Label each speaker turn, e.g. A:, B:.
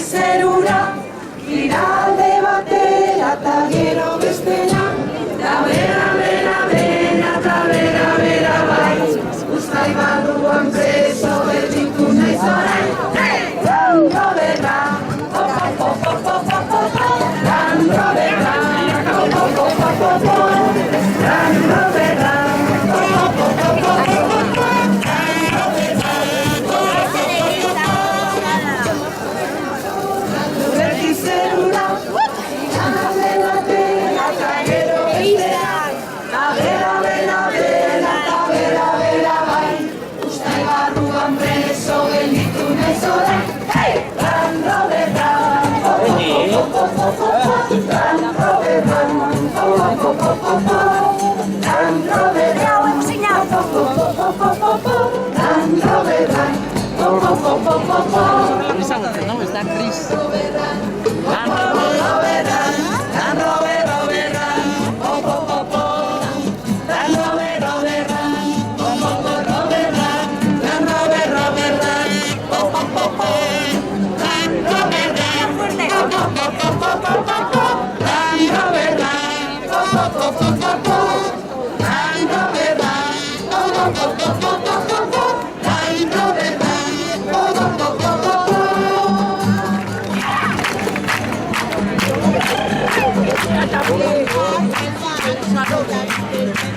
A: zerura, iralde batera eta gero bestera, da bera, bera, bera, eta bera, bera, bai, ustai baduan preso gelditu naiz orain, Landro berra, Landro berra, Landro berra,
B: No, está Cris.
C: Gracias.